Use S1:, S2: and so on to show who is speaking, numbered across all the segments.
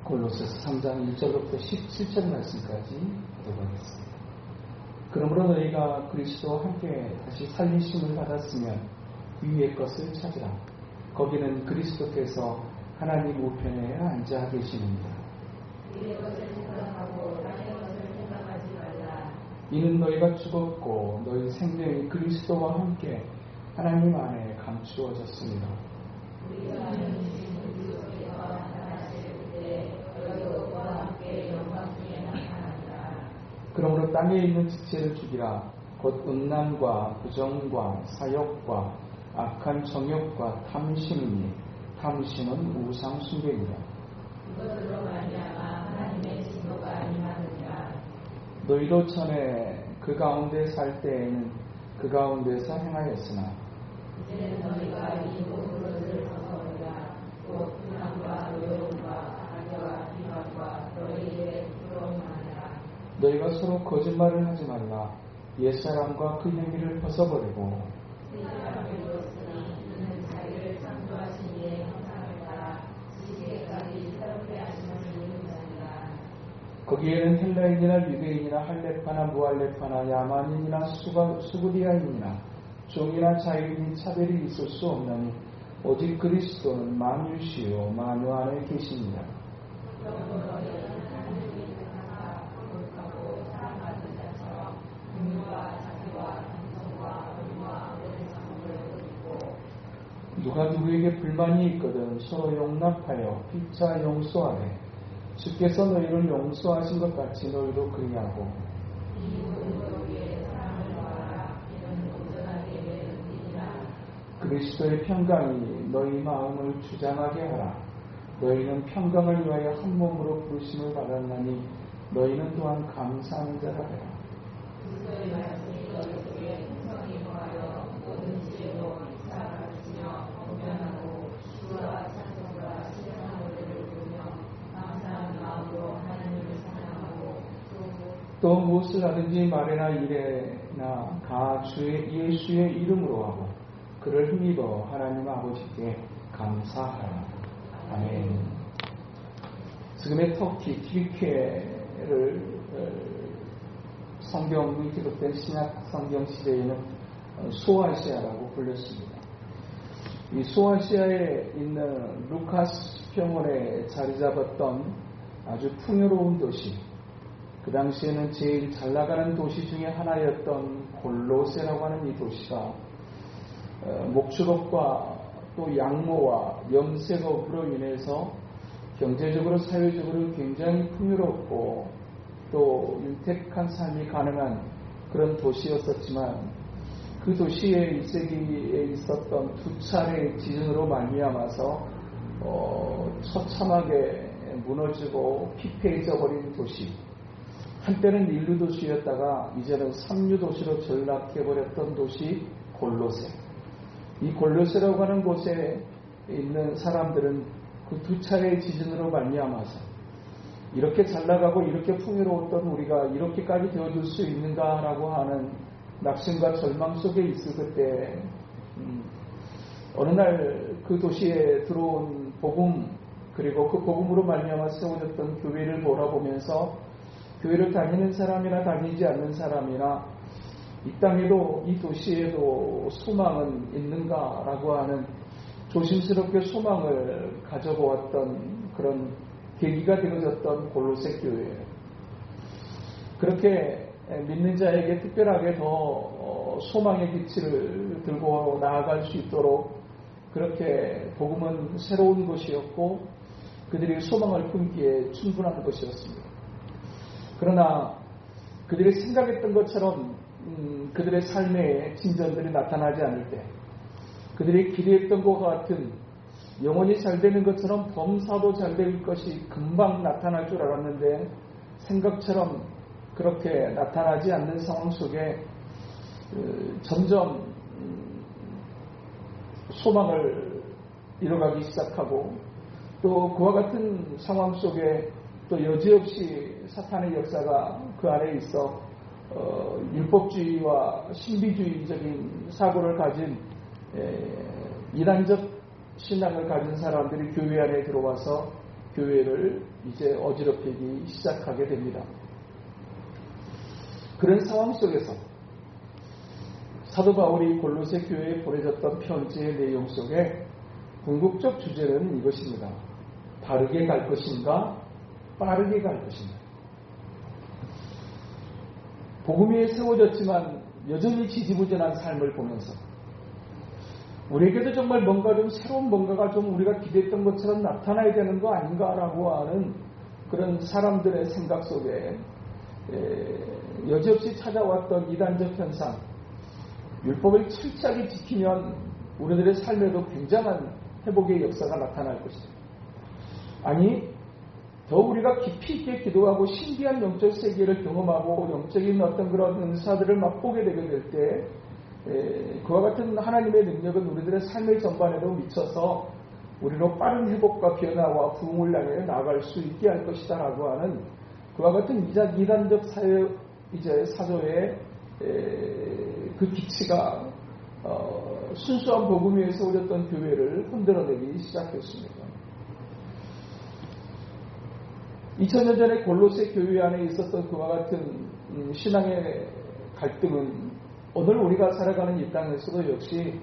S1: 골로새서 3장 1절부터 17절 말씀까지 보도록하겠습니다. 그러므로 너희가 그리스도와 함께 다시 살리심을 받았으면 위의 것을 찾으라. 거기는 그리스도께서 하나님 우편에 앉아 계시느니라.
S2: 위의 것을 생각하고 땅의 것을 생각하지 말라.
S1: 이는 너희가 죽었고 너희 생명이 그리스도와 함께 하나님 안에 감추어졌습니다.
S2: 우리가 주신 그리스도께서 나타나실 때 너희도 그와 함께 영광 중에 나타나리라.
S1: 그러므로 땅에 있는 지체를 죽이라. 곧 음란과 부정과 사욕과 악한 정욕과 탐심이니 탐심은 우상 숭배니라.
S2: 이것으로 말미암아 하나님의 진노가 임하느니라.
S1: 너희도 전에 그 가운데 살 때에는 그 가운데서 행하였으나
S2: 이제는 너희가 이 모든 것을 벗어버리라. 곧 불안과 노여움과 악과 비방과 너희에게 부끄러움하느라.
S1: 너희가 서로 거짓말을 하지 말라. 옛사람과 그 행위를 벗어버리고
S2: 새 사람을 입었으니 이는 자기를 창조하신 이의 형상을 따라 지식에까지 새롭게 하심을 이루는 자니라.
S1: 거기에는 헬라인이나 유대인이나 할레파나 무할레파나 야만인이나 수구디아인이나 종이나 자유인이 차별이 있을 수 없나니 오직 그리스도는 만유시요 만유 안에 계십니다. 누가 누구에게 불만이 있거든 서로 용납하여 피차 용서하래. 주께서 너희를 용서하신 것 같이 너희도 그리하고. 그리스도의 평강이 너희 마음을 주장하게 하라. 너희는 평강을 위하여 한 몸으로 부르심을 받았나니 너희는 또한 감사하는 자라 하라.
S2: 그리스도의 말씀이 너희 속에 풍성히 거하여 모든 지혜로 살아가시며 공변하고 주와 찬송과 신령한 노래를 부르며 감사한 마음으로 하나님을 찬양하고
S1: 또 무엇을 하든지 말이나 일에나 다 예수의 이름으로 하고 그를 힘입어 하나님 아버지께 감사하라. 아멘. 지금의 터키 튀르키예를 성경이 기록된 신약 성경 시대에는 소아시아라고 불렸습니다. 이 소아시아에 있는 루카스 평원에 자리 잡았던 아주 풍요로운 도시, 그 당시에는 제일 잘 나가는 도시 중에 하나였던 골로새라고 하는 이 도시가 목축업과 또 양모와 염색업으로 인해서 경제적으로 사회적으로 굉장히 풍요롭고 또 윤택한 삶이 가능한 그런 도시였었지만 그 도시의 1세기에 있었던 두 차례의 지진으로 말미암아서 처참하게 무너지고 피폐해져 버린 도시, 한때는 인류 도시였다가 이제는 삼류 도시로 전락해버렸던 도시 골로새. 이 골로새라고 하는 곳에 있는 사람들은 그 두 차례의 지진으로 말미암아서 이렇게 잘나가고 이렇게 풍요로웠던 우리가 이렇게까지 되어줄 수 있는가라고 하는 낙심과 절망 속에 있을 그때 어느 날 그 도시에 들어온 복음, 그리고 그 복음으로 말미암아 세워졌던 교회를 돌아보면서 교회를 다니는 사람이나 다니지 않는 사람이나 이 땅에도 이 도시에도 소망은 있는가라고 하는 조심스럽게 소망을 가져보았던 그런 계기가 되어졌던 골로새 교회예요. 그렇게 믿는 자에게 특별하게 더 소망의 빛을 들고 나아갈 수 있도록 그렇게 복음은 새로운 것이었고 그들이 소망을 품기에 충분한 것이었습니다. 그러나 그들이 생각했던 것처럼 그들의 삶에 진전들이 나타나지 않을 때, 그들이 기대했던 것과 같은 영원히 잘 되는 것처럼 범사도 잘 될 것이 금방 나타날 줄 알았는데 생각처럼 그렇게 나타나지 않는 상황 속에 점점 소망을 잃어가기 시작하고, 또 그와 같은 상황 속에 또 여지없이 사탄의 역사가 그 안에 있어 율법주의와 신비주의적인 사고를 가진 이단적 신앙을 가진 사람들이 교회 안에 들어와서 교회를 이제 어지럽히기 시작하게 됩니다. 그런 상황 속에서 사도 바울이 골로새 교회에 보내줬던 편지의 내용 속에 궁극적 주제는 이것입니다. 바르게 갈 것인가, 빠르게 갈 것인가. 복음 위에 세워졌지만 여전히 지지부진한 삶을 보면서 우리에게도 정말 뭔가 좀 새로운 뭔가가 좀 우리가 기대했던 것처럼 나타나야 되는 거 아닌가라고 하는 그런 사람들의 생각 속에 여지없이 찾아왔던 이단적 현상, 율법을 철저하게 지키면 우리들의 삶에도 굉장한 회복의 역사가 나타날 것이다. 아니, 더 우리가 깊이 있게 기도하고 신비한 영적 세계를 경험하고 영적인 어떤 그런 은사들을 맛보게 되게 될 때 그와 같은 하나님의 능력은 우리들의 삶의 전반에도 미쳐서 우리로 빠른 회복과 변화와 부흥을 향해 나아갈 수 있게 할 것이다 라고 하는 그와 같은 이단적 사조의 그 기치가 순수한 복음 위에 세워졌던 교회를 흔들어내기 시작했습니다. 2000년 전에 골로새 교회 안에 있었던 그와 같은 신앙의 갈등은 오늘 우리가 살아가는 이 땅에서도 역시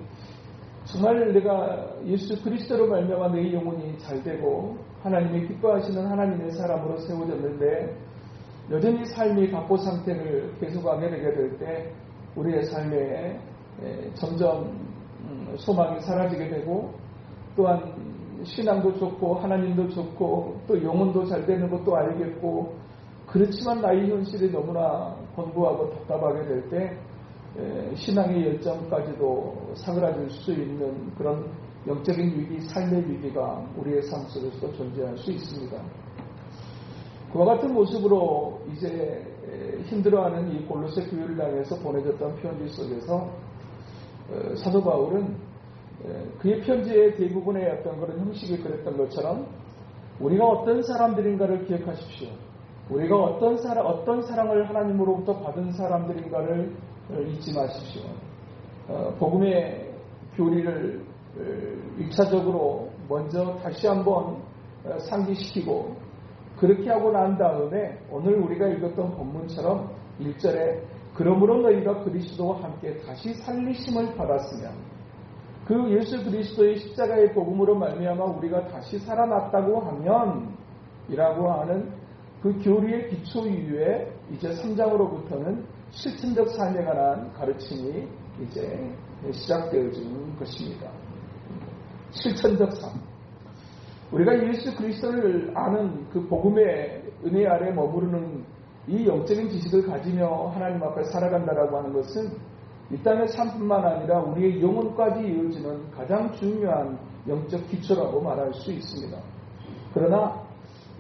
S1: 정말 내가 예수 그리스도로 말미암아 내 영혼이 잘되고 하나님이 기뻐하시는 하나님의 사람으로 세워졌는데 여전히 삶이 갑보 상태를 계속하게 되게 될 때 우리의 삶에 점점 소망이 사라지게 되고 또한 신앙도 좋고 하나님도 좋고 또 영혼도 잘 되는 것도 알겠고 그렇지만 나의 현실이 너무나 권고하고 답답하게 될 때 신앙의 열정까지도 사그라질 수 있는 그런 영적인 위기, 삶의 위기가 우리의 삶 속에서도 존재할 수 있습니다. 그와 같은 모습으로 이제 힘들어하는 이 골로새 교회를 향해서 보내졌던 편지 속에서 사도 바울은 그의 편지의 대부분의 어떤 그런 형식이 그랬던 것처럼 우리가 어떤 사람들인가를 기억하십시오. 우리가 어떤 사랑을 하나님으로부터 받은 사람들인가를 잊지 마십시오. 복음의 교리를 1차적으로 먼저 다시 한번 상기시키고 그렇게 하고 난 다음에 오늘 우리가 읽었던 본문처럼 1절에 그러므로 너희가 그리스도와 함께 다시 살리심을 받았으면 그 예수 그리스도의 십자가의 복음으로 말미암아 우리가 다시 살아났다고 하면 이라고 하는 그 교리의 기초 이후에 이제 3장으로부터는 실천적 삶에 관한 가르침이 이제 시작되어진 것입니다. 실천적 삶. 우리가 예수 그리스도를 아는 그 복음의 은혜 아래 머무르는 이 영적인 지식을 가지며 하나님 앞에 살아간다라고 하는 것은 이 땅의 삶뿐만 아니라 우리의 영혼까지 이어지는 가장 중요한 영적 기초라고 말할 수 있습니다. 그러나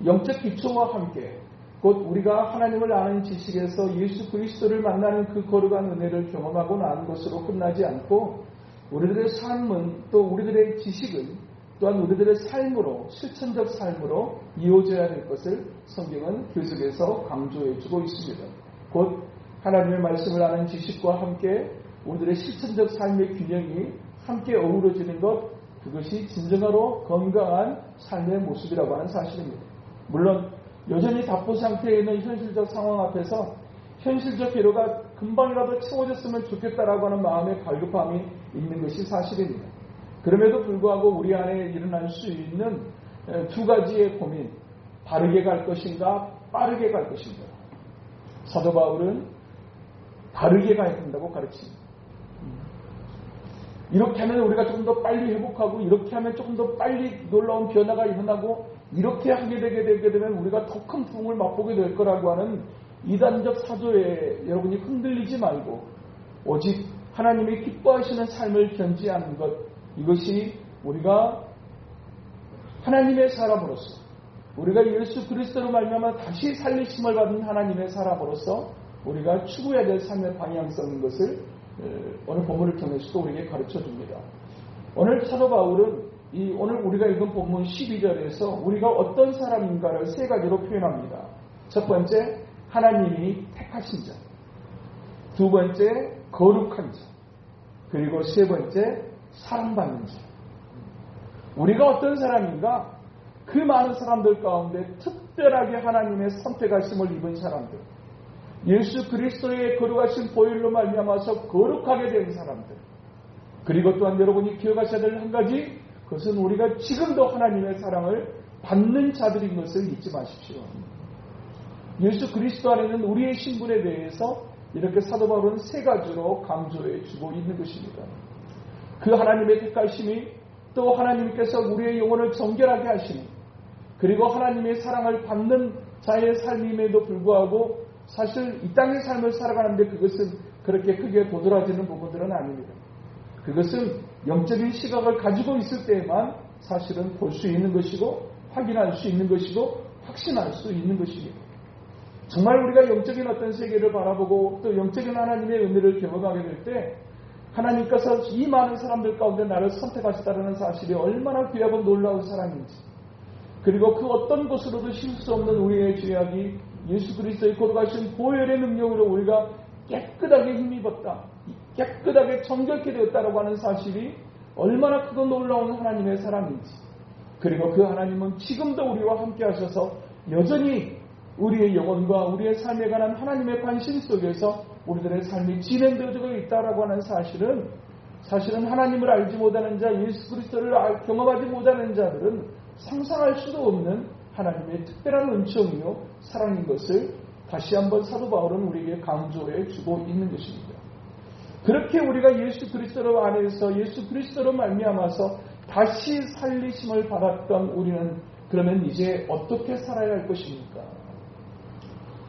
S1: 영적 기초와 함께 곧 우리가 하나님을 아는 지식에서 예수 그리스도를 만나는 그 거룩한 은혜를 경험하고 난 것으로 끝나지 않고 우리들의 삶은 또 우리들의 지식은 또한 우리들의 삶으로 실천적 삶으로 이어져야 될 것을 성경은 계속해서 강조해주고 있습니다. 곧 하나님의 말씀을 아는 지식과 함께 우리들의 실천적 삶의 균형이 함께 어우러지는 것 그것이 진정으로 건강한 삶의 모습이라고 하는 사실입니다. 물론 여전히 답보 상태에 있는 현실적 상황 앞에서 현실적 필요가 금방이라도 채워졌으면 좋겠다라고 하는 마음의 갈급함이 있는 것이 사실입니다. 그럼에도 불구하고 우리 안에 일어날 수 있는 두 가지의 고민, 바르게 갈 것인가 빠르게 갈 것인가. 사도 바울은 바르게 가야 된다고 가르칩니다. 이렇게 하면 우리가 조금 더 빨리 회복하고 이렇게 하면 조금 더 빨리 놀라운 변화가 일어나고 이렇게 하게 되게 되면 우리가 더 큰 부흥을 맛보게 될 거라고 하는 이단적 사조에 여러분이 흔들리지 말고 오직 하나님이 기뻐하시는 삶을 견지하는 것 이것이 우리가 하나님의 사람으로서 우리가 예수 그리스도로 말미암아 다시 살리심을 받은 하나님의 사람으로서 우리가 추구해야 될 삶의 방향성인 것을 오늘 본문을 통해서도 우리에게 가르쳐줍니다. 오늘 사도 바울은 오늘 우리가 읽은 본문 12절에서 우리가 어떤 사람인가를 세 가지로 표현합니다. 첫 번째, 하나님이 택하신 자. 두 번째, 거룩한 자. 그리고 세 번째, 사랑받는 자. 우리가 어떤 사람인가? 그 많은 사람들 가운데 특별하게 하나님의 선택하심을 입은 사람들, 예수 그리스도의 거룩하신 보혈로 말미암아서 거룩하게 된 사람들, 그리고 또한 여러분이 기억하셔야 될 한 가지, 그것은 우리가 지금도 하나님의 사랑을 받는 자들인 것을 잊지 마십시오. 예수 그리스도 안에는 우리의 신분에 대해서 이렇게 사도 바울은 세 가지로 강조해 주고 있는 것입니다. 그 하나님의 택하심이, 또 하나님께서 우리의 영혼을 정결하게 하시니, 그리고 하나님의 사랑을 받는 자의 삶임에도 불구하고 사실 이 땅의 삶을 살아가는데 그것은 그렇게 크게 도드라지는 부분들은 아닙니다. 그것은 영적인 시각을 가지고 있을 때에만 사실은 볼 수 있는 것이고 확인할 수 있는 것이고 확신할 수 있는 것입니다. 정말 우리가 영적인 어떤 세계를 바라보고 또 영적인 하나님의 은혜를 경험하게 될 때 하나님께서 이 많은 사람들 가운데 나를 선택하셨다는 사실이 얼마나 귀하고 놀라운 사랑인지, 그리고 그 어떤 것으로도 쉴 수 없는 우리의 죄악이 예수 그리스도의 거룩하신 보혈의 능력으로 우리가 깨끗하게 힘입었다, 깨끗하게 정결케 되었다라고 하는 사실이 얼마나 크고 놀라운 하나님의 사랑인지, 그리고 그 하나님은 지금도 우리와 함께 하셔서 여전히 우리의 영혼과 우리의 삶에 관한 하나님의 관심 속에서 우리들의 삶이 진행되어지고 있다라고 하는 사실은 하나님을 알지 못하는 자, 예수 그리스도를 경험하지 못하는 자들은 상상할 수도 없는 하나님의 특별한 은총이요 사랑인 것을 다시 한번 사도 바울은 우리에게 강조해 주고 있는 것입니다. 그렇게 우리가 예수 그리스도 안에서 예수 그리스도로 말미암아서 다시 살리심을 받았던 우리는 그러면 이제 어떻게 살아야 할 것입니까?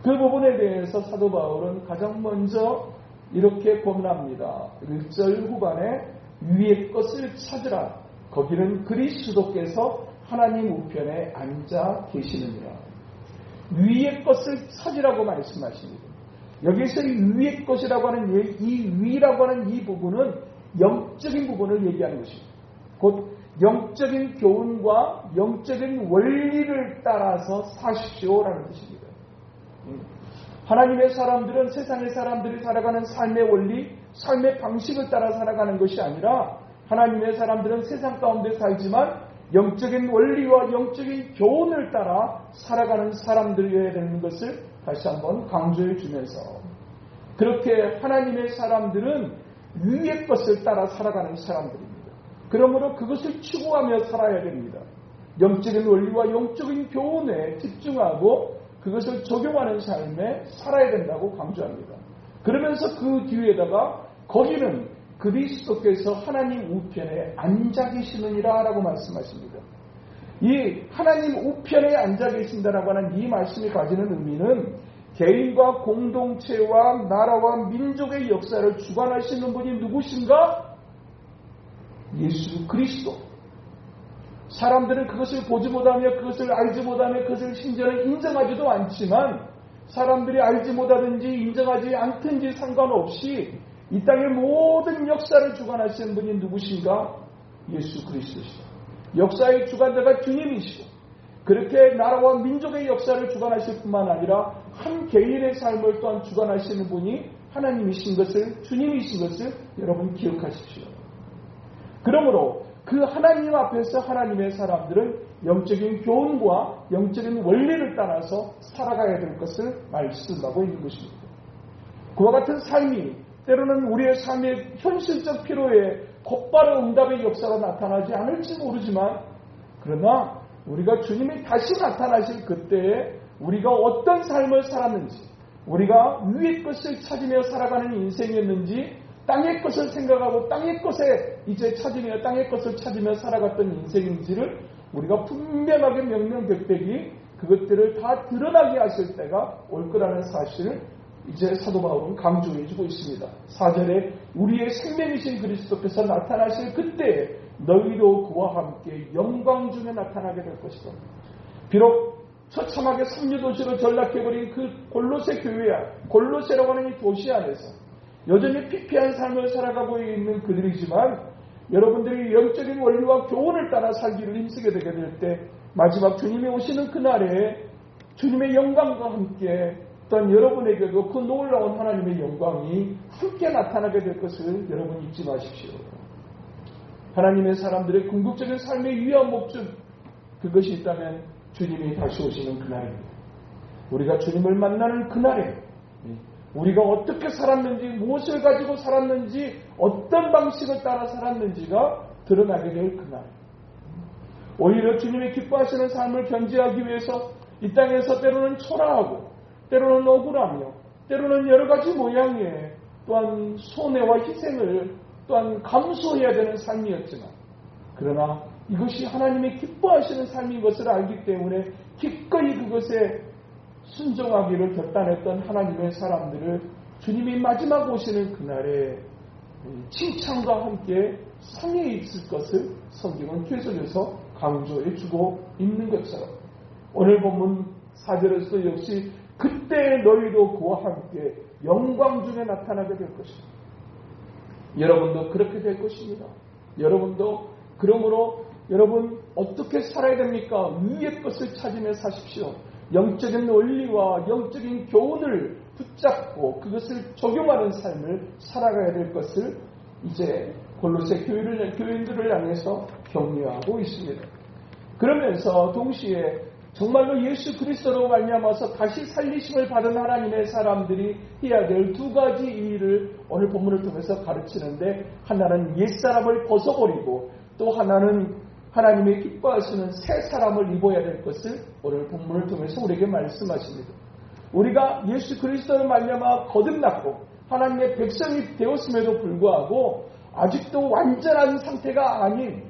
S1: 그 부분에 대해서 사도 바울은 가장 먼저 이렇게 권합니다. 1절 후반에 위의 것을 찾으라. 거기는 그리스도께서 하나님 우편에 앉아 계시느니라. 위의 것을 찾으라고 말씀하십니다. 여기서 위의 것이라고 하는 이 위라고 하는 이 부분은 영적인 부분을 얘기하는 것입니다. 곧 영적인 교훈과 영적인 원리를 따라서 사십시오라는 뜻입니다. 하나님의 사람들은 세상의 사람들이 살아가는 삶의 원리, 삶의 방식을 따라 살아가는 것이 아니라 하나님의 사람들은 세상 가운데 살지만 영적인 원리와 영적인 교훈을 따라 살아가는 사람들이어야 되는 것을 다시 한번 강조해 주면서, 그렇게 하나님의 사람들은 위의 것을 따라 살아가는 사람들입니다. 그러므로 그것을 추구하며 살아야 됩니다. 영적인 원리와 영적인 교훈에 집중하고 그것을 적용하는 삶에 살아야 된다고 강조합니다. 그러면서 그 뒤에다가 거기는 그리스도께서 하나님 우편에 앉아 계시느니라 라고 말씀하십니다. 이 하나님 우편에 앉아 계신다라고 하는 이 말씀이 가지는 의미는 개인과 공동체와 나라와 민족의 역사를 주관하시는 분이 누구신가? 예수 그리스도. 사람들은 그것을 보지 못하며 그것을 알지 못하며 그것을 심지어는 인정하지도 않지만, 사람들이 알지 못하든지 인정하지 않든지 상관없이 이 땅의 모든 역사를 주관하시는 분이 누구신가? 예수 그리스도시다. 역사의 주관자가 주님이시고, 그렇게 나라와 민족의 역사를 주관하실 뿐만 아니라 한 개인의 삶을 또한 주관하시는 분이 하나님이신 것을, 주님이신 것을 여러분 기억하십시오. 그러므로 그 하나님 앞에서 하나님의 사람들은 영적인 교훈과 영적인 원리를 따라서 살아가야 될 것을 말씀하고 있는 것입니다. 그와 같은 삶이 때로는 우리의 삶의 현실적 필요에 곧바로 응답의 역사가 나타나지 않을지 모르지만, 그러나 우리가 주님이 다시 나타나실 그때에 우리가 어떤 삶을 살았는지, 우리가 위의 것을 찾으며 살아가는 인생이었는지, 땅의 것을 생각하고 땅의 것에 이제 찾으며 땅의 것을 찾으며 살아갔던 인생인지를 우리가 분명하게 명명백백이 그것들을 다 드러나게 하실 때가 올 거라는 사실을 이제 사도 바울은 강조해주고 있습니다. 4절에 우리의 생명이신 그리스도께서 나타나실 그때에 너희도 그와 함께 영광 중에 나타나게 될 것이다. 비록 처참하게 삼류도시로 전락해버린 그 골로새 교회야, 골로새라고 하는 이 도시 안에서 여전히 피폐한 삶을 살아가고 있는 그들이지만, 여러분들이 영적인 원리와 교훈을 따라 살기를 힘쓰게 되게 될 때 마지막 주님이 오시는 그날에 주님의 영광과 함께 또한 여러분에게도 그 놀라운 하나님의 영광이 함께 나타나게 될 것을 여러분 잊지 마십시오. 하나님의 사람들의 궁극적인 삶의 위한 목적, 그것이 있다면 주님이 다시 오시는 그날입니다. 우리가 주님을 만나는 그날에 우리가 어떻게 살았는지, 무엇을 가지고 살았는지, 어떤 방식을 따라 살았는지가 드러나게 될 그날. 오히려 주님이 기뻐하시는 삶을 견지하기 위해서 이 땅에서 때로는 초라하고 때로는 억울하며 때로는 여러 가지 모양의 또한 손해와 희생을 또한 감수해야 되는 삶이었지만, 그러나 이것이 하나님이 기뻐하시는 삶인 것을 알기 때문에 기꺼이 그것에 순종하기를 결단했던 하나님의 사람들을 주님이 마지막 오시는 그날에 칭찬과 함께 상해 있을 것을 성경은 계속해서 강조해 주고 있는 것처럼, 오늘 본문 4절에서도 역시 그때 너희도 그와 함께 영광 중에 나타나게 될 것입니다. 여러분도 그렇게 될 것입니다. 여러분도 그러므로 여러분 어떻게 살아야 됩니까? 위의 것을 찾으며 사십시오. 영적인 원리와 영적인 교훈을 붙잡고 그것을 적용하는 삶을 살아가야 될 것을 이제 골로새 교인들을 향해서 격려하고 있습니다. 그러면서 동시에 정말로 예수 그리스도로 말미암아서 다시 살리심을 받은 하나님의 사람들이 해야 될 두 가지 일을 오늘 본문을 통해서 가르치는데, 하나는 옛사람을 벗어버리고 또 하나는 하나님의 기뻐하시는 새 사람을 입어야 될 것을 오늘 본문을 통해서 우리에게 말씀하십니다. 우리가 예수 그리스도로 말미암아 거듭났고 하나님의 백성이 되었음에도 불구하고 아직도 완전한 상태가 아닌,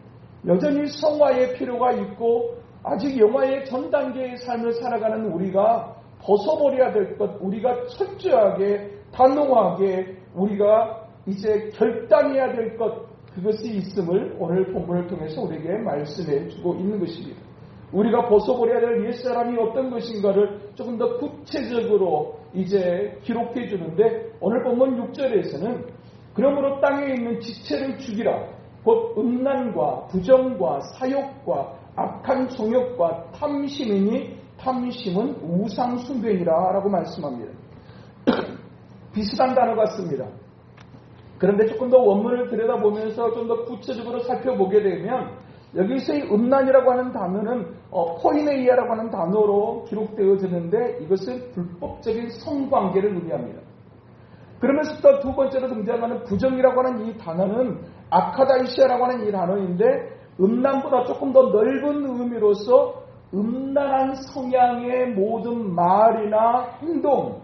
S1: 여전히 성화의 필요가 있고 아직 영화의 전 단계의 삶을 살아가는 우리가 벗어버려야 될 것, 우리가 철저하게 단호하게 우리가 이제 결단해야 될 것, 그것이 있음을 오늘 본문을 통해서 우리에게 말씀해 주고 있는 것입니다. 우리가 벗어버려야 될 옛사람이 어떤 것인가를 조금 더 구체적으로 이제 기록해 주는데, 오늘 본문 6절에서는 그러므로 땅에 있는 지체를 죽이라, 곧 음란과 부정과 사욕과 악한 정욕과 탐심이니 탐심은 우상 숭배니라 라고 말씀합니다. 비슷한 단어 같습니다. 그런데 조금 더 원문을 들여다보면서 좀 더 구체적으로 살펴보게 되면, 여기서의 음란이라고 하는 단어는 코이네이아라고 하는 단어로 기록되어지는데, 이것은 불법적인 성관계를 의미합니다. 그러면서 또 두 번째로 등장하는 부정이라고 하는 이 단어는 아카다이시아라고 하는 이 단어인데, 음란보다 조금 더 넓은 의미로서 음란한 성향의 모든 말이나 행동,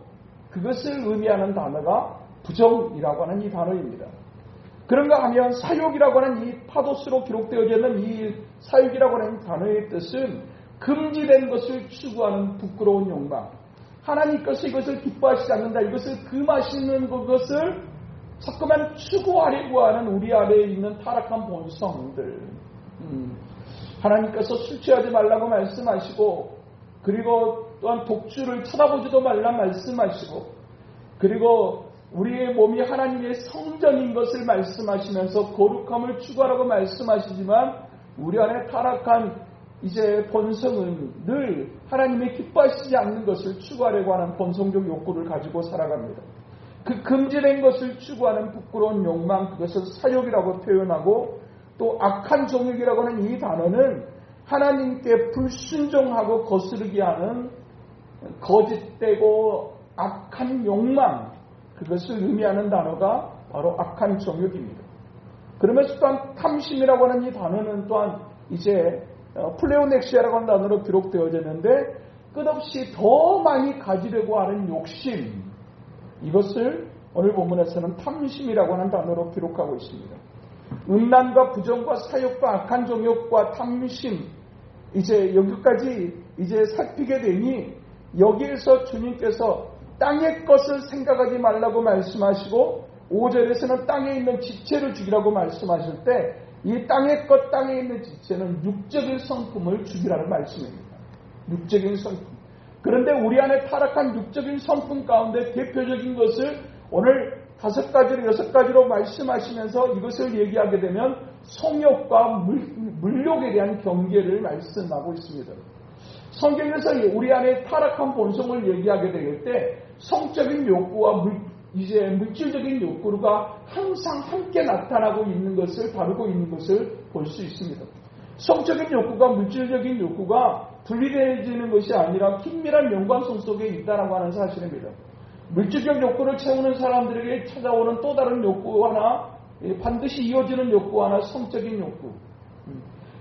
S1: 그것을 의미하는 단어가 부정이라고 하는 이 단어입니다. 그런가 하면 사욕이라고 하는 이 파도스로 기록되어져 있는 이 사욕이라고 하는 단어의 뜻은 금지된 것을 추구하는 부끄러운 욕망, 하나님께서 이것을 기뻐하시지 않는다, 이것을 금하시는 것을 자꾸만 추구하려고 하는 우리 안에 있는 타락한 본성들. 하나님께서 술 취하지 말라고 말씀하시고, 그리고 또한 독주를 쳐다보지도 말라 말씀하시고, 그리고 우리의 몸이 하나님의 성전인 것을 말씀하시면서 거룩함을 추구하라고 말씀하시지만, 우리 안에 타락한 이제 본성은 늘 하나님이 기뻐하시지 않는 것을 추구하려고 하는 본성적 욕구를 가지고 살아갑니다. 그 금지된 것을 추구하는 부끄러운 욕망, 그것을 사욕이라고 표현하고, 또 악한 정욕이라고 하는 이 단어는 하나님께 불순종하고 거스르게 하는 거짓되고 악한 욕망, 그것을 의미하는 단어가 바로 악한 정욕입니다. 그러면서 또한 탐심이라고 하는 이 단어는 또한 이제 플레오넥시아라고 하는 단어로 기록되어졌는데, 끝없이 더 많이 가지려고 하는 욕심, 이것을 오늘 본문에서는 탐심이라고 하는 단어로 기록하고 있습니다. 음란과 부정과 사욕과 악한 정욕과 탐심, 이제 여기까지 이제 살피게 되니, 여기에서 주님께서 땅의 것을 생각하지 말라고 말씀하시고 5절에서는 땅에 있는 지체를 죽이라고 말씀하실 때, 이 땅의 것, 땅에 있는 지체는 육적인 성품을 죽이라는 말씀입니다. 육적인 성품. 그런데 우리 안에 타락한 육적인 성품 가운데 대표적인 것을 오늘 5가지로 6가지로 말씀하시면서 이것을 얘기하게 되면 성욕과 물욕에 대한 경계를 말씀하고 있습니다. 성경에서 우리 안에 타락한 본성을 얘기하게 될 때 성적인 욕구와 이제 물질적인 욕구가 항상 함께 나타나고 있는 것을, 다루고 있는 것을 볼 수 있습니다. 성적인 욕구가 물질적인 욕구가 분리되어지는 것이 아니라 긴밀한 연관성 속에 있다라고 하는 사실입니다. 물질적 욕구를 채우는 사람들에게 찾아오는 또 다른 욕구 하나, 반드시 이어지는 욕구 하나, 성적인 욕구.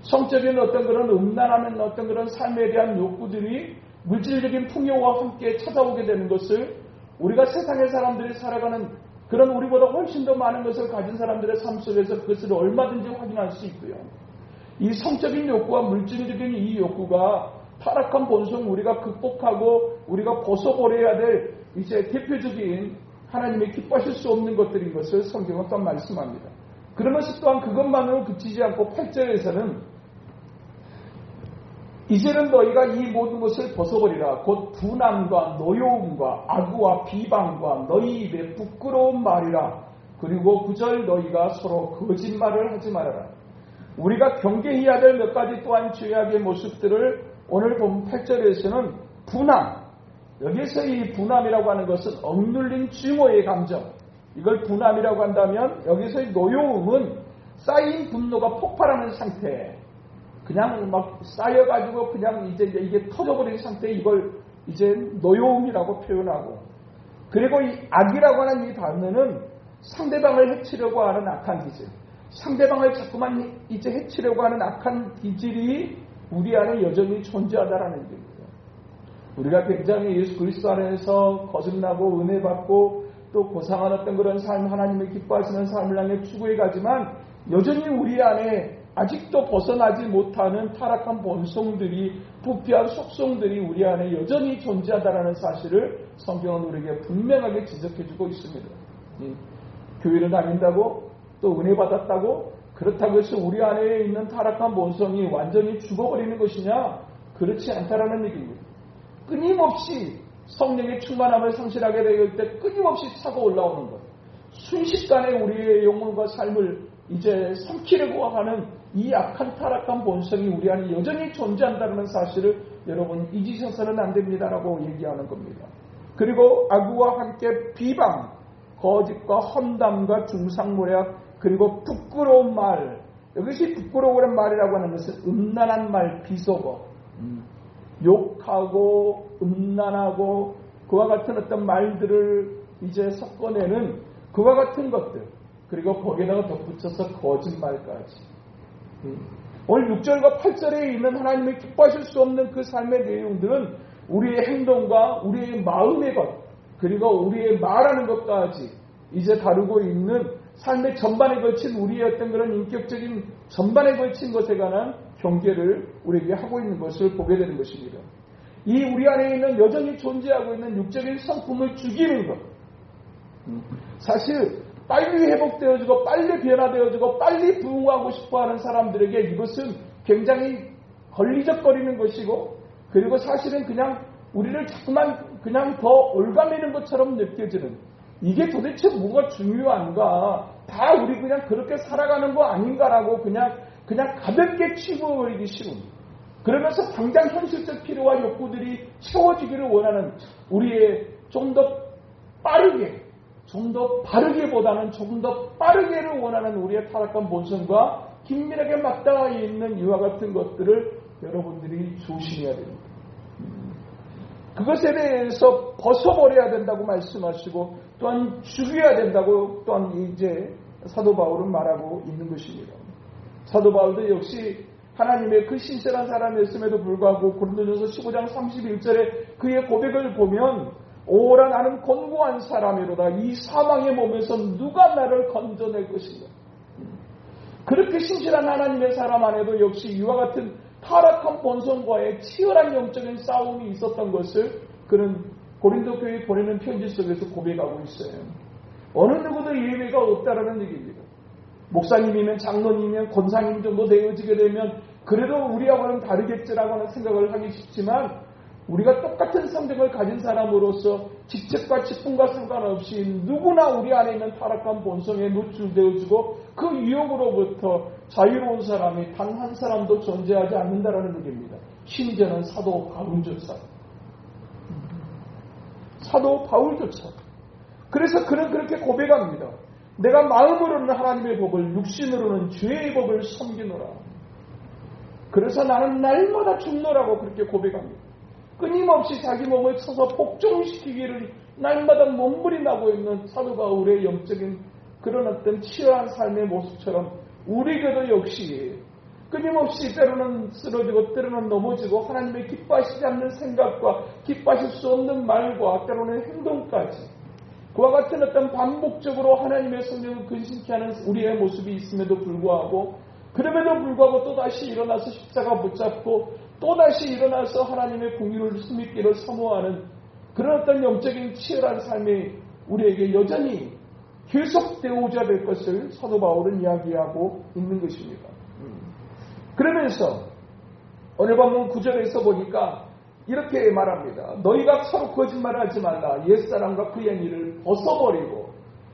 S1: 성적인 어떤 그런 음란하는 어떤 그런 삶에 대한 욕구들이 물질적인 풍요와 함께 찾아오게 되는 것을 우리가 세상의 사람들이 살아가는 그런 우리보다 훨씬 더 많은 것을 가진 사람들의 삶 속에서 그것을 얼마든지 확인할 수 있고요. 이 성적인 욕구와 물질적인 이 욕구가 타락한 본성 우리가 극복하고 우리가 벗어버려야 될 이제 대표적인 하나님의 기뻐하실 수 없는 것들인 것을 성경은 또 말씀합니다. 그러면서 또한 그것만으로 그치지 않고 8절에서는 이제는 너희가 이 모든 것을 벗어버리라. 곧 분함과 노여움과 악의와 비방과 너희 입에 부끄러운 말이라. 그리고 9절 너희가 서로 거짓말을 하지 말아라. 우리가 경계해야 될 몇 가지 또한 죄악의 모습들을 오늘 본 8절에서는 분함. 여기서 이 분함이라고 하는 것은 억눌린 증오의 감정. 이걸 분함이라고 한다면 여기서의 노여움은 쌓인 분노가 폭발하는 상태. 그냥 막 쌓여가지고 그냥 이제 이게 터져버린 상태에 이걸 이제 노여움이라고 표현하고, 그리고 이 악이라고 하는 이 단어는 상대방을 해치려고 하는 악한 기질, 상대방을 자꾸만 이제 해치려고 하는 악한 기질이 우리 안에 여전히 존재하다라는 얘기입니다. 우리가 굉장히 예수 그리스도 안에서 거듭나고 은혜 받고 또 고상한 어떤 그런 삶, 하나님을 기뻐하시는 삶을 향해 추구해 가지만 여전히 우리 안에 아직도 벗어나지 못하는 타락한 본성들이, 부패한 속성들이 우리 안에 여전히 존재하다는 사실을 성경은 우리에게 분명하게 지적해주고 있습니다. 교회를 다닌다고 또 은혜 받았다고 그렇다고 해서 우리 안에 있는 타락한 본성이 완전히 죽어버리는 것이냐? 그렇지 않다라는 얘기입니다. 끊임없이 성령의 충만함을 상실하게 될 때 끊임없이 차고 올라오는 것, 순식간에 우리의 영혼과 삶을 이제 삼키려고 하는 이 악한 타락한 본성이 우리 안에 여전히 존재한다는 사실을 여러분 잊으셔서는 안 됩니다라고 얘기하는 겁니다. 그리고 악의와 함께 비방, 거짓과 험담과 중상모략, 그리고 부끄러운 말. 여기서 부끄러운 말이라고 하는 것은 음란한 말, 비속어, 욕하고 음란하고 그와 같은 어떤 말들을 이제 섞어내는 그와 같은 것들, 그리고 거기에다가 덧붙여서 거짓말까지. 오늘 6절과 8절에 있는 하나님의 기뻐하실 수 없는 그 삶의 내용들은 우리의 행동과 우리의 마음의 것, 그리고 우리의 말하는 것까지 이제 다루고 있는 삶의 전반에 걸친 우리의 어떤 그런 인격적인 전반에 걸친 것에 관한 경계를 우리에게 하고 있는 것을 보게 되는 것입니다. 이 우리 안에 있는 여전히 존재하고 있는 육적인 성품을 죽이는 것, 사실 빨리 회복되어지고 빨리 변화되어지고 빨리 부흥하고 싶어하는 사람들에게 이것은 굉장히 걸리적거리는 것이고, 그리고 사실은 그냥 우리를 자꾸만 그냥 더 올가매는 것처럼 느껴지는, 이게 도대체 뭐가 중요한가, 다 우리 그냥 그렇게 살아가는 거 아닌가라고 그냥 가볍게 치부버리기 쉬운, 그러면서 당장 현실적 필요와 욕구들이 채워지기를 원하는 우리의 좀 더 빠르게, 좀 더 바르게보다는 조금 더 빠르게를 원하는 우리의 타락한 본성과 긴밀하게 맞닿아 있는 이와 같은 것들을 여러분들이 조심해야 됩니다. 그것에 대해서 벗어버려야 된다고 말씀하시고 또한 죽여야 된다고 또한 이제 사도 바울은 말하고 있는 것입니다. 사도 바울도 역시 하나님의 그 신실한 사람이었음에도 불구하고 고린도전서 15장 31절에 그의 고백을 보면, 오라 나는 곤고한 사람이로다. 이 사망의 몸에서 누가 나를 건져낼 것인가. 그렇게 신실한 하나님의 사람 안에도 역시 이와 같은 타락한 본성과의 치열한 영적인 싸움이 있었던 것을 그는 고린도 교회에 보내는 편지 속에서 고백하고 있어요. 어느 누구도 예외가 없다라는 얘기입니다. 목사님이면 장로님이면 권사님 정도 되어지게 되면 그래도 우리하고는 다르겠지라고 하는 생각을 하기 쉽지만, 우리가 똑같은 성경을 가진 사람으로서 직책과 직분과 상관없이 누구나 우리 안에 있는 타락한 본성에 노출되어지고 그 유혹으로부터 자유로운 사람이 단 한 사람도 존재하지 않는다라는 얘기입니다. 심지어는 사도 바울조차. 그래서 그는 그렇게 고백합니다. 내가 마음으로는 하나님의 법을, 육신으로는 죄의 법을 섬기노라. 그래서 나는 날마다 죽노라고 그렇게 고백합니다. 끊임없이 자기 몸을 쳐서 복종시키기를 날마다 몸부림하고 있는 사도 바울의 영적인 그런 어떤 치열한 삶의 모습처럼 우리에게도 역시 끊임없이 때로는 쓰러지고 때로는 넘어지고 하나님의 기뻐하시지 않는 생각과 기뻐하실 수 없는 말과 때로는 행동까지 그와 같은 어떤 반복적으로 하나님의 성령을 근심케 하는 우리의 모습이 있음에도 불구하고 그럼에도 불구하고 또다시 일어나서 십자가 붙잡고 또다시 일어나서 하나님의 공의를 숨있기를 사모하는 그런 어떤 영적인 치열한 삶이 우리에게 여전히 계속되어오자 될 것을 사도 바울은 이야기하고 있는 것입니다. 그러면서 오늘 본문 9절에서 보니까 이렇게 말합니다. 너희가 서로 거짓말하지 말라. 옛사람과 그의 행위를 벗어버리고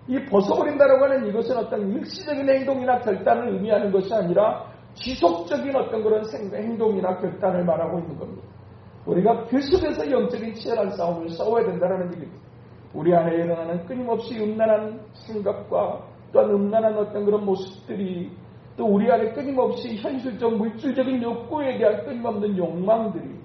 S1: 이 벗어버린다라고 하는 이것은 어떤 일시적인 행동이나 결단을 의미하는 것이 아니라 지속적인 어떤 그런 행동이나 결단을 말하고 있는 겁니다. 우리가 계속해서 영적인 치열한 싸움을 싸워야 된다는 얘기입니다. 우리 안에 일어나는 끊임없이 음란한 생각과 또한 음란한 어떤 그런 모습들이 또 우리 안에 끊임없이 현실적 물질적인 욕구에 대한 끊임없는 욕망들이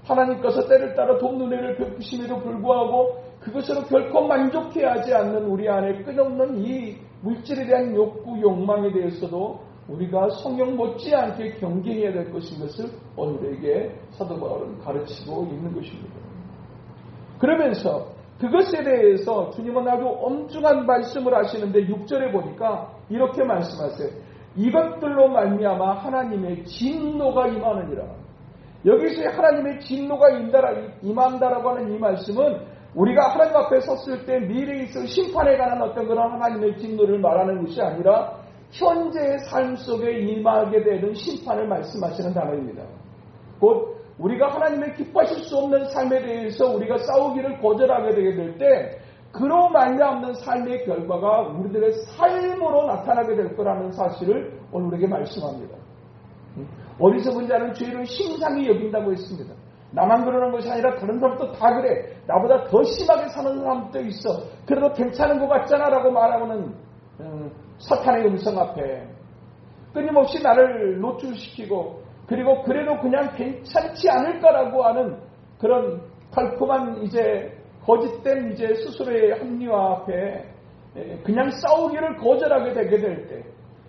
S1: 하나님께서 때를 따라 돈 눈에를 베푸심에도 불구하고 그것으로 결코 만족해야 하지 않는 우리 안에 끊임없는 이 물질에 대한 욕구, 욕망에 대해서도 우리가 성경 못지않게 경계해야 될 것인 것을 오늘에게 사도 바울은 가르치고 있는 것입니다. 그러면서 그것에 대해서 주님은 아주 엄중한 말씀을 하시는데 6절에 보니까 이렇게 말씀하세요. 이것들로 말미암아 하나님의 진노가 임하느니라. 여기서 하나님의 진노가 임한다라고 하는 이 말씀은 우리가 하나님 앞에 섰을 때 미래에 있을 심판에 관한 어떤 그런 하나님의 진노를 말하는 것이 아니라 현재의 삶 속에 임하게 되는 심판을 말씀하시는 단어입니다. 곧 우리가 하나님의 기뻐하실 수 없는 삶에 대해서 우리가 싸우기를 거절하게 되게 될 때 그로 말미암는 삶의 결과가 우리들의 삶으로 나타나게 될 거라는 사실을 오늘 우리에게 말씀합니다. 어리석은 자는 죄를 심상히 여긴다고 했습니다. 나만 그러는 것이 아니라 다른 사람도 다 그래. 나보다 더 심하게 사는 사람도 있어. 그래도 괜찮은 것 같잖아 라고 말하는 사탄의 음성 앞에 끊임없이 나를 노출시키고 그리고 그래도 그냥 괜찮지 않을까라고 하는 그런 달콤한 이제 거짓된 이제 스스로의 합리화 앞에 그냥 싸우기를 거절하게 되게 될 때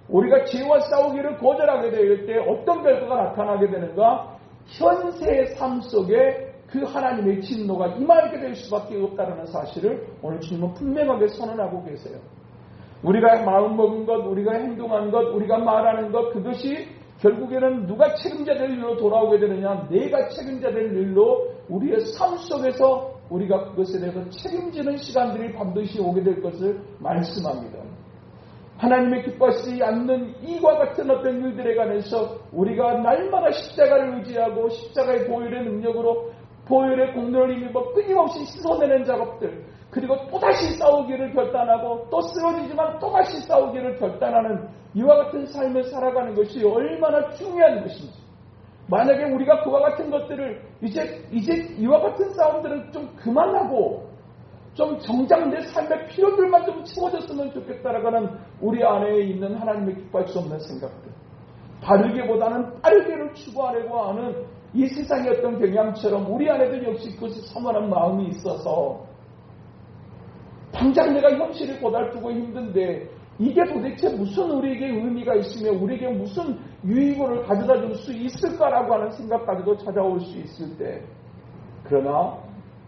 S1: 우리가 죄와 싸우기를 거절하게 될 때 어떤 결과가 나타나게 되는가? 현세의 삶 속에 그 하나님의 진노가 임하게 될 수밖에 없다는 사실을 오늘 주님은 분명하게 선언하고 계세요. 우리가 마음먹은 것, 우리가 행동한 것, 우리가 말하는 것 그것이 결국에는 누가 책임져야 될 일로 돌아오게 되느냐? 내가 책임져야 될 일로 우리의 삶 속에서 우리가 그것에 대해서 책임지는 시간들이 반드시 오게 될 것을 말씀합니다. 하나님의 기뻐하시지 않는 이와 같은 어떤 일들에 관해서 우리가 날마다 십자가를 의지하고 십자가의 보혈의 능력으로 보혈의 공로를 힘입어 끊임없이 씻어내는 작업들 그리고 또다시 싸우기를 결단하고 또 쓰러지지만 또다시 싸우기를 결단하는 이와 같은 삶을 살아가는 것이 얼마나 중요한 것인지 만약에 우리가 그와 같은 것들을 이제 이와 같은 싸움들은 좀 그만하고 좀 정작 내 삶의 필요들만 좀 채워졌으면 좋겠다라는 우리 안에 있는 하나님의 기뻐할 수 없는 생각들 다르게보다는 빠르게를 추구하려고 하는 이 세상의 어떤 경향처럼 우리 안에도 역시 그것을 사모하는 마음이 있어서 당장 내가 현실을 고달프고 힘든데 이게 도대체 무슨 우리에게 의미가 있으며 우리에게 무슨 유익을 가져다 줄 수 있을까라고 하는 생각까지도 찾아올 수 있을 때 그러나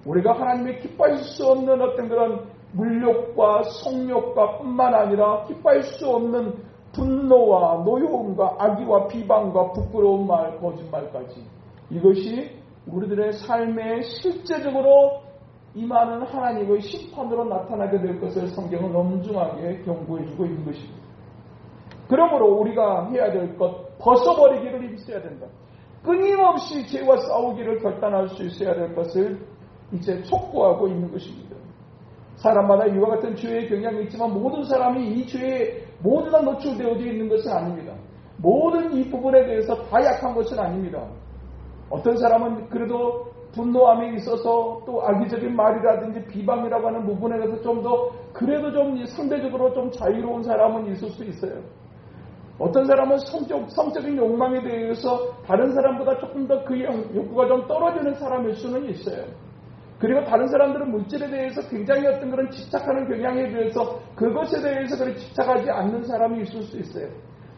S1: 우리가 하나님의 기뻐할 수 없는 어떤 그런 물욕과 성욕과 뿐만 아니라 기뻐할 수 없는 분노와 노여움과 악의와 비방과 부끄러운 말, 거짓말까지 이것이 우리들의 삶에 실제적으로 임하는 하나님의 심판으로 나타나게 될 것을 성경은 엄중하게 경고해주고 있는 것입니다. 그러므로 우리가 해야 될 것, 벗어버리기를 힘써야 된다. 끊임없이 죄와 싸우기를 결단할 수 있어야 될 것을 이제 촉구하고 있는 것입니다. 사람마다 이와 같은 죄의 경향이 있지만 모든 사람이 이 죄에 모두 다 노출되어져 있는 것은 아닙니다. 모든 이 부분에 대해서 다 약한 것은 아닙니다. 어떤 사람은 그래도 분노함에 있어서 또 악의적인 말이라든지 비방이라고 하는 부분에 대해서 좀 더 그래도 좀 상대적으로 좀 자유로운 사람은 있을 수 있어요. 어떤 사람은 성적인 욕망에 대해서 다른 사람보다 조금 더 그 욕구가 좀 떨어지는 사람일 수는 있어요. 그리고 다른 사람들은 물질에 대해서 굉장히 어떤 그런 집착하는 경향에 비해서 그것에 대해서 그렇게 집착하지 않는 사람이 있을 수 있어요.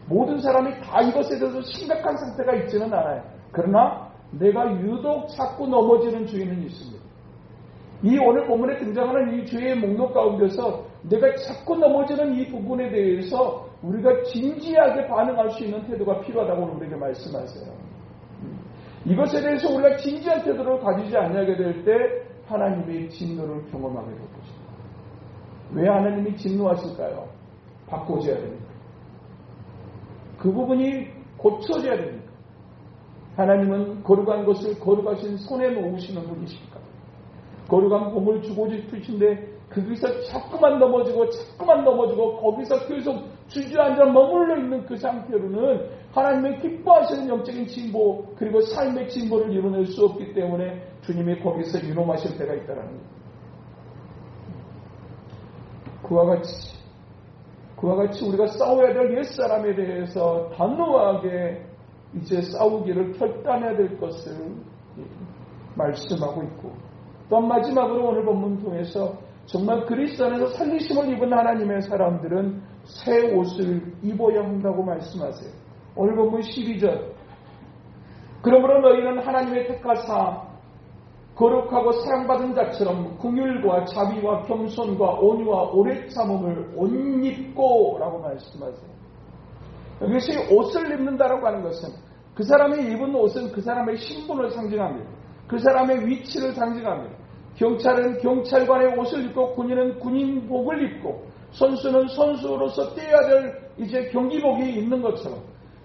S1: 모든 사람이 다 이것에 대해서 심각한 상태가 있지는 않아요. 그러나 내가 유독 자꾸 넘어지는 주의는 있습니다. 이 오늘 본문에 등장하는 이 주의의 목록 가운데서 내가 자꾸 넘어지는 이 부분에 대해서 우리가 진지하게 반응할 수 있는 태도가 필요하다고 우리에게 말씀하세요. 이것에 대해서 우리가 진지한 태도를 가지지 않게 될 때 하나님의 진노를 경험하게 될 것입니다. 왜 하나님이 진노하실까요? 바꿔줘야 됩니다. 그 부분이 고쳐져야 됩니다. 하나님은 거룩한 것을 거룩하신 손에 놓으시는 분이십니까? 거룩한 몸을 주고 싶으신데 거기서 자꾸만 넘어지고 거기서 계속 주저앉아 머물러 있는 그 상태로는 하나님의 기뻐하시는 영적인 진보 그리고 삶의 진보를 이뤄낼 수 없기 때문에 주님이 거기서 유놈하실 때가 있다는 겁니다. 그와 같이 우리가 싸워야 될 옛사람에 대해서 단호하게 이제 싸우기를 결단해야 될 것을 말씀하고 있고, 또 마지막으로 오늘 본문 통해서 정말 그리스도 안에서 살리심을 입은 하나님의 사람들은 새 옷을 입어야 한다고 말씀하세요. 오늘 본문 12절, 그러므로 너희는 하나님의 택하사 거룩하고 사랑받은 자처럼 긍휼과 자비와 겸손과 온유와 오래 참음을 옷 입고 라고 말씀하세요. 여기서 옷을 입는다라고 하는 것은 그 사람이 입은 옷은 그 사람의 신분을 상징합니다. 그 사람의 위치를 상징합니다. 경찰은 경찰관의 옷을 입고 군인은 군인복을 입고 선수는 선수로서 떼야 될 이제 경기복이 있는 것처럼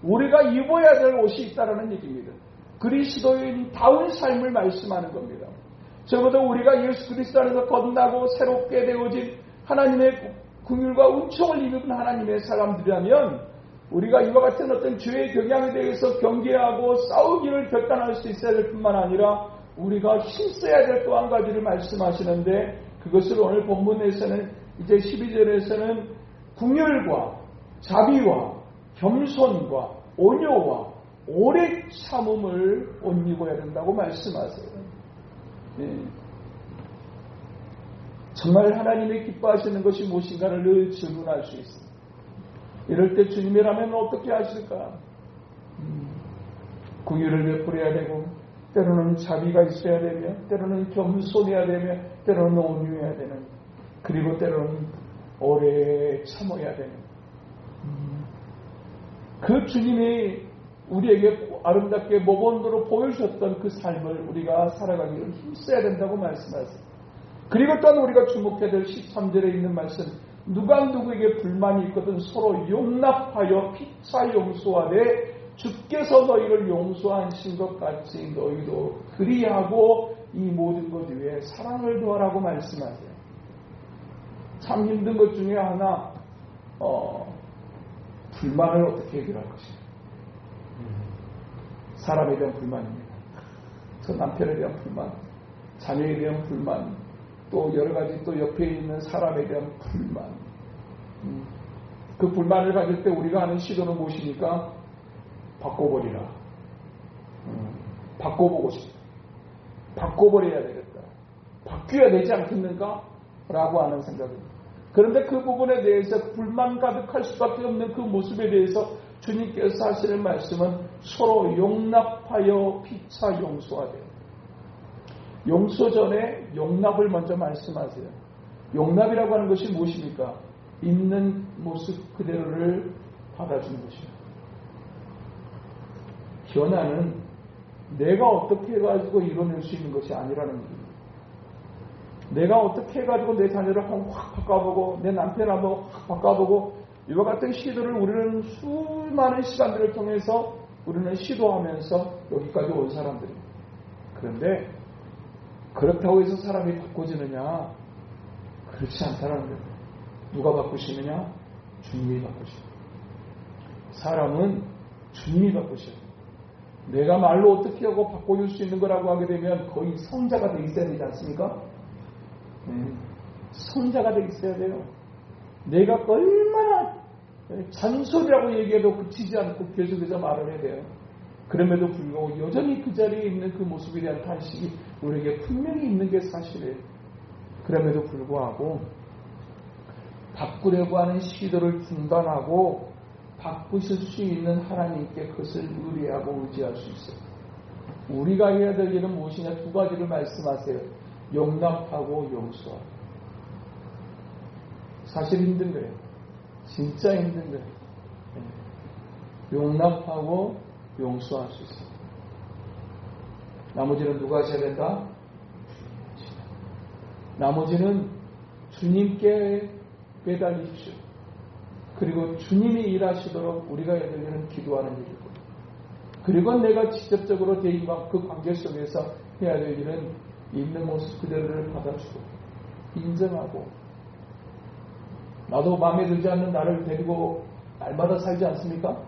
S1: 우리가 입어야 될 옷이 있다라는 얘기입니다. 그리스도인다운 삶을 말씀하는 겁니다. 적어도 우리가 예수 그리스도 안에서 거듭나고 새롭게 되어진 하나님의 긍휼과 은총을 입은 하나님의 사람들이라면 우리가 이와 같은 어떤 죄의 경향에 대해서 경계하고 싸우기를 결단할 수 있어야 될 뿐만 아니라 우리가 힘써야 될 또 한 가지를 말씀하시는데, 그것을 오늘 본문에서는 이제 12절에서는 긍휼과 자비와 겸손과 온유와 오래 참음을 옷 입어야 된다고 말씀하세요. 네. 정말 하나님이 기뻐하시는 것이 무엇인가를 늘 질문할 수 있습니다. 이럴 때 주님이라면 어떻게 하실까? 긍휼을 베풀어야 되고, 때로는 자비가 있어야 되며, 때로는 겸손해야 되며, 때로는 온유해야 되는, 그리고 때로는 오래 참아야 되는 그 주님이 우리에게 아름답게 모범으로 보여주셨던 그 삶을 우리가 살아가기를 힘써야 된다고 말씀하세요. 그리고 또한 우리가 주목해야 될 13절에 있는 말씀, 누가 누구에게 불만이 있거든 서로 용납하여 피차 용서하되 주께서 너희를 용서하신 것 같이 너희도 그리하고 이 모든 것 위에 사랑을 더하라고 말씀하세요. 참 힘든 것 중에 하나, 불만을 어떻게 해결할 것인가. 사람에 대한 불만입니다. 저 남편에 대한 불만, 자녀에 대한 불만, 또 여러 가지 또 옆에 있는 사람에 대한 불만. 그 불만을 가질 때 우리가 하는 시도는 무엇입니까? 바꿔버리라. 바꿔보고 싶다. 바꿔버려야 되겠다. 바뀌어야 되지 않겠는가? 라고 하는 생각입니다. 그런데 그 부분에 대해서 불만 가득할 수밖에 없는 그 모습에 대해서 주님께서 하시는 말씀은 서로 용납하여 피차 용서하되, 용서 전에 용납을 먼저 말씀하세요. 용납이라고 하는 것이 무엇입니까? 있는 모습 그대로를 받아주는 것입니다. 변화는 내가 어떻게 해가지고 이뤄낼 수 있는 것이 아니라는 겁니다. 내가 어떻게 해가지고 내 자녀를 한번 확 바꿔보고 내 남편을 한번 확 바꿔보고 이와 같은 시도를 우리는 수많은 시간들을 통해서 우리는 시도하면서 여기까지 온 사람들입니다. 그런데 그렇다고 해서 사람이 바꿔지느냐? 그렇지 않다는 거예요. 누가 바꾸시느냐? 주님이 바꾸십니다. 사람은 주님이 바꾸셔요. 내가 말로 어떻게 하고 바꿔줄 수 있는 거라고 하게 되면 거의 성자가 돼 있어야 되지 않습니까? 성자가 돼 있어야 돼요. 내가 얼마나 잔소리라고 얘기해도 그치지 않고 계속해서 말을 해야 돼요. 그럼에도 불구하고 여전히 그 자리에 있는 그 모습에 대한 탄식이 우리에게 분명히 있는 게 사실이에요. 그럼에도 불구하고 바꾸려고 하는 시도를 중단하고 바꾸실 수 있는 하나님께 그것을 의뢰하고 의지할 수 있어요. 우리가 해야 될 일은 무엇이냐? 두 가지를 말씀하세요. 용납하고 용서하고. 사실 힘든 거예요. 진짜 힘든 거예요. 용납하고 용서할 수 있어요. 나머지는 누가 하셔야 된다? 나머지는 주님께 매달리십시오. 그리고 주님이 일하시도록 우리가 해야 될 일은 기도하는 일이고, 그리고 내가 직접적으로 대인과 그 관계 속에서 해야 될 일은 있는 모습 그대로를 받아주고 인정하고, 나도 마음에 들지 않는 나를 데리고 날마다 살지 않습니까?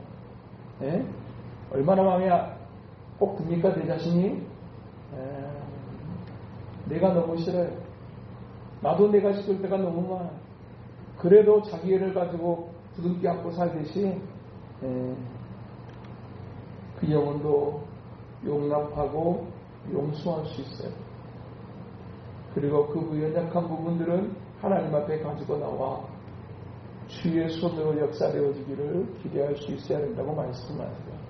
S1: 예? 얼마나 마음에 꼭 듭니까? 내 자신이? 내가 너무 싫어요. 나도 내가 싫을 때가 너무 많아요. 그래도 자기 애를 가지고 부둥켜 안고 살듯이 그 영혼도 용납하고 용서할 수 있어요. 그리고 그 연약한 부분들은 하나님 앞에 가지고 나와 주의 손으로 역사되어지기를 기대할 수 있어야 된다고 말씀하세요.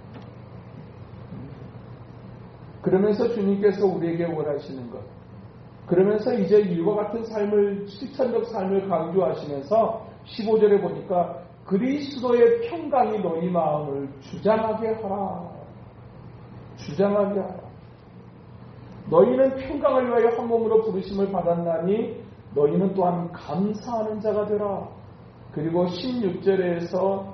S1: 그러면서 주님께서 우리에게 원하시는 것, 그러면서 이제 이와 같은 삶을, 실천적 삶을 강조하시면서 15절에 보니까 그리스도의 평강이 너희 마음을 주장하게 하라. 주장하게 하라. 너희는 평강을 위하여 한 몸으로 부르심을 받았나니 너희는 또한 감사하는 자가 되라. 그리고 16절에서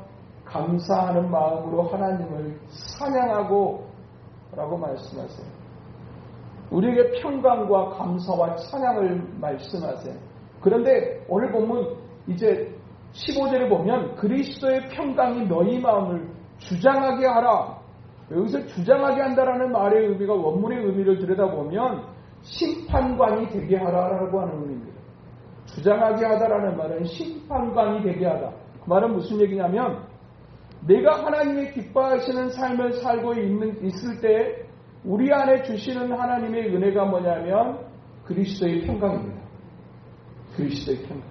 S1: 감사하는 마음으로 하나님을 찬양하고 라고 말씀하세요. 우리에게 평강과 감사와 찬양을 말씀하세요. 그런데 오늘 보면 이제 15절에 보면 그리스도의 평강이 너희 마음을 주장하게 하라. 여기서 주장하게 한다라는 말의 의미가 원문의 의미를 들여다보면 심판관이 되게 하라라고 하는 의미입니다. 주장하게 하다라는 말은 심판관이 되게 하다. 그 말은 무슨 얘기냐면 내가 하나님의 기뻐하시는 삶을 살고 있을 때 우리 안에 주시는 하나님의 은혜가 뭐냐면 그리스도의 평강입니다. 그리스도의 평강.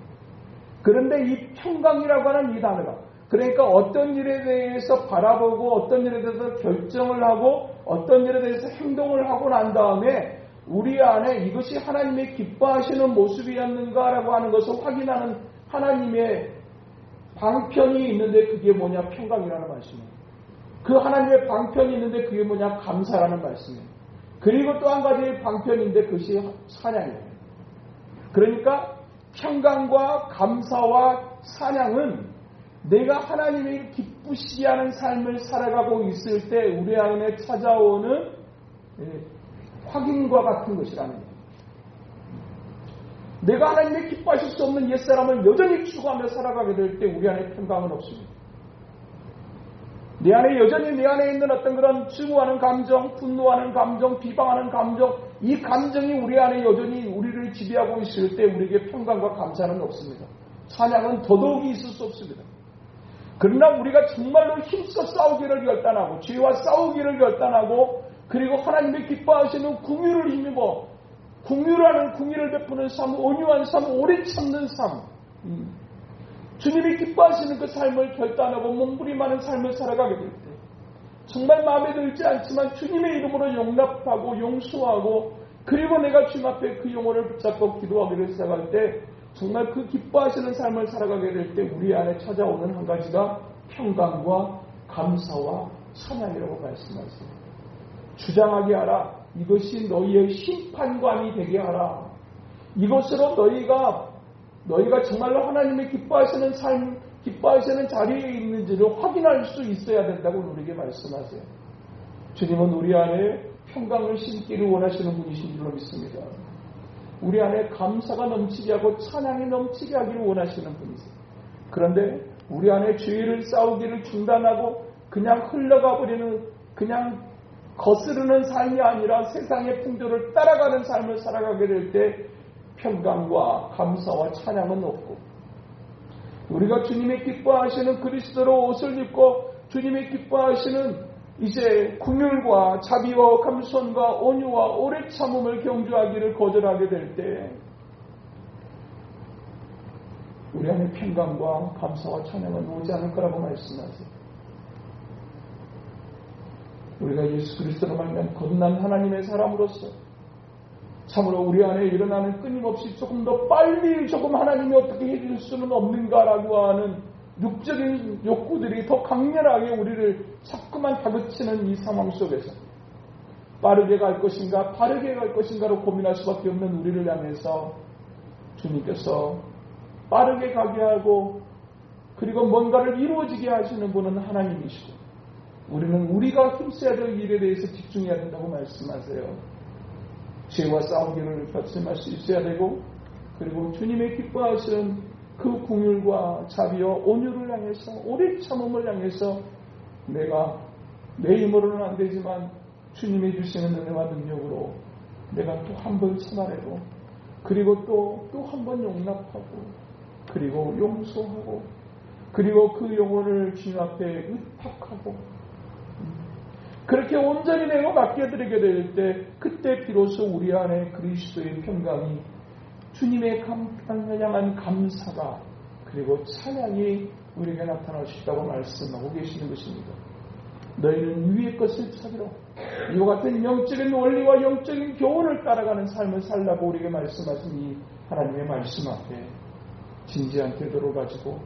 S1: 그런데 이 평강이라고 하는 이 단어가, 그러니까 어떤 일에 대해서 바라보고 어떤 일에 대해서 결정을 하고 어떤 일에 대해서 행동을 하고 난 다음에 우리 안에 이것이 하나님의 기뻐하시는 모습이었는가라고 하는 것을 확인하는 하나님의 방편이 있는데 그게 뭐냐? 평강이라는 말씀이에요. 그 하나님의 방편이 있는데 그게 뭐냐? 감사라는 말씀이에요. 그리고 또 한 가지의 방편인데 그것이 찬양이에요. 그러니까 평강과 감사와 찬양은 내가 하나님이 기쁘시게 하는 삶을 살아가고 있을 때 우리 안에 찾아오는 확인과 같은 것이라는 거예요. 내가 하나님의 기뻐하실 수 없는 옛사람을 여전히 추구하며 살아가게 될 때 우리 안에 평강은 없습니다. 내 안에 여전히 내 안에 있는 어떤 그런 증오하는 감정, 분노하는 감정, 비방하는 감정, 이 감정이 우리 안에 여전히 우리를 지배하고 있을 때 우리에게 평강과 감사는 없습니다. 찬양은 더더욱이 있을 수 없습니다. 그러나 우리가 정말로 힘써 싸우기를 결단하고 죄와 싸우기를 결단하고 그리고 하나님의 기뻐하시는 긍휼을 힘입어 긍휼을 베푸는 삶, 온유한 삶, 오래 참는 삶, 주님이 기뻐하시는 그 삶을 결단하고 몸부림하는 삶을 살아가게 될 때 정말 마음에 들지 않지만 주님의 이름으로 용납하고 용서하고 그리고 내가 주님 앞에 그 영혼을 붙잡고 기도하기를 시작할 때 정말 그 기뻐하시는 삶을 살아가게 될 때 우리 안에 찾아오는 한 가지가 평강과 감사와 찬양이라고 말씀하세요. 주장하게 하라. 이것이 너희의 심판관이 되게 하라. 이것으로 너희가 정말로 하나님의 기뻐하시는 삶, 기뻐하시는 자리에 있는지를 확인할 수 있어야 된다고 우리에게 말씀하세요. 주님은 우리 안에 평강을 심기를 원하시는 분이신 줄로 믿습니다. 우리 안에 감사가 넘치게 하고 찬양이 넘치게 하기를 원하시는 분이세요. 그런데 우리 안에 죄를 싸우기를 중단하고 그냥 흘러가 버리는, 그냥 거스르는 삶이 아니라 세상의 풍조를 따라가는 삶을 살아가게 될 때 평강과 감사와 찬양은 없고 우리가 주님의 기뻐하시는 그리스도로 옷을 입고 주님의 기뻐하시는 이제 긍휼과 자비와 겸손과 온유와 오래 참음을 경주하기를 거절하게 될 때 우리 안에 평강과 감사와 찬양은 오지 않을 거라고 말씀하세요. 우리가 예수 그리스도로 말미암아 거듭난 하나님의 사람으로서 참으로 우리 안에 일어나는 끊임없이 조금 더 빨리 조금 하나님이 어떻게 해줄 수는 없는가라고 하는 육적인 욕구들이 더 강렬하게 우리를 자꾸만 다그치는 이 상황 속에서 빠르게 갈 것인가 바르게 갈 것인가로 고민할 수밖에 없는 우리를 향해서 주님께서 빠르게 가게 하고 그리고 뭔가를 이루어지게 하시는 분은 하나님이시고 우리는 우리가 힘써야 될 일에 대해서 집중해야 된다고 말씀하세요. 죄와 싸우기를 결심할 수 있어야 되고 그리고 주님의 기뻐하시는 그 긍휼과 자비와 온유를 향해서 오래 참음을 향해서 내가 내 힘으로는 안 되지만 주님이 주시는 은혜와 능력으로 내가 또 한 번 참아내고 그리고 또 한 번 용납하고 그리고 용서하고 그리고 그 영혼을 주님 앞에 의탁하고 그렇게 온전히 내가 맡겨드리게 될 때 그때 비로소 우리 안에 그리스도의 평강이 주님의 향한 감사가 그리고 찬양이 우리에게 나타날 수 있다고 말씀하고 계시는 것입니다. 너희는 위의 것을 찾으러 이와 같은 영적인 원리와 영적인 교훈을 따라가는 삶을 살라고 우리에게 말씀하신 이 하나님의 말씀 앞에 진지한 태도를 가지고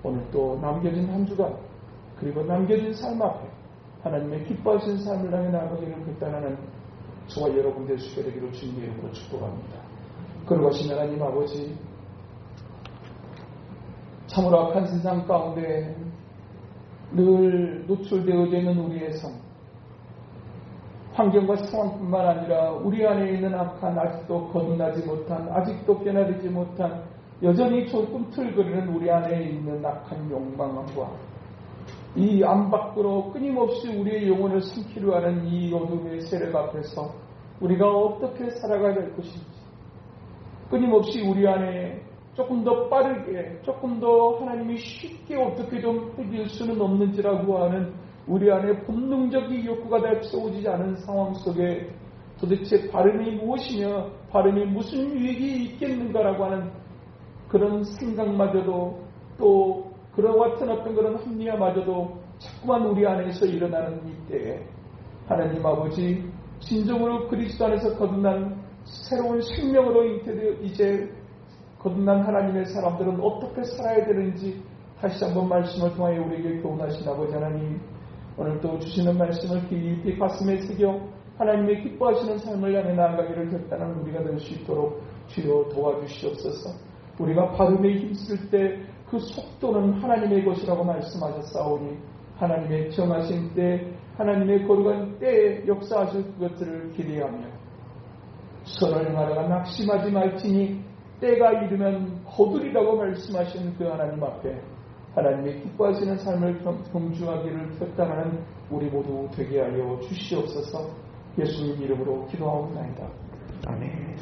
S1: 오늘 또 남겨진 한 주간 그리고 남겨진 삶 앞에 하나님의 기뻐하시는 삶을 향해 나아가기를 결단하는 저와 여러분 될 수 있게 되기를 주님의 이름으로 축복합니다. 그러고 하신 하나님 아버지 참으로 악한 세상 가운데 늘 노출되어져 있는 우리의 삶 환경과 상황뿐만 아니라 우리 안에 있는 악한 아직도 거듭나지 못한 아직도 변화되지 못한 여전히 꿈틀거리는 우리 안에 있는 악한 욕망과 이 안 밖으로 끊임없이 우리의 영혼을 삼키려 하는 이 어둠의 세력 앞에서 우리가 어떻게 살아가야 될 것인지 끊임없이 우리 안에 조금 더 빠르게 조금 더 하나님이 쉽게 어떻게 좀 해줄 수는 없는지라고 하는 우리 안에 본능적인 욕구가 다 채워지지 않은 상황 속에 도대체 바람이 무엇이며 바람이 무슨 유익이 있겠는가라고 하는 그런 생각마저도 또 그와 같은 어떤 그런 합리화마저도 자꾸만 우리 안에서 일어나는 이때에 하나님 아버지 진정으로 그리스도 안에서 거듭난 새로운 생명으로 잉태되어 이제 거듭난 하나님의 사람들은 어떻게 살아야 되는지 다시 한번 말씀을 통하여 우리에게 교훈하신 아버지 하나님 오늘도 주시는 말씀을 깊이 가슴에 새겨 하나님의 기뻐하시는 삶을 향해 나아가기를 결단하는 우리가 될 수 있도록 주여 도와주시옵소서. 우리가 발음에 힘쓸 때 그 속도는 하나님의 것이라고 말씀하셨사오니 하나님의 정하신 때 하나님의 거룩한 때에 역사하실 그것들을 기대하며 선을 행하다가 낙심하지 말지니 때가 이르면 거두리라고 말씀하신 그 하나님 앞에 하나님의 기뻐하시는 삶을 경주하기를 결단하는 우리 모두 되게 하여 주시옵소서. 예수님 이름으로 기도하옵나이다. 아멘.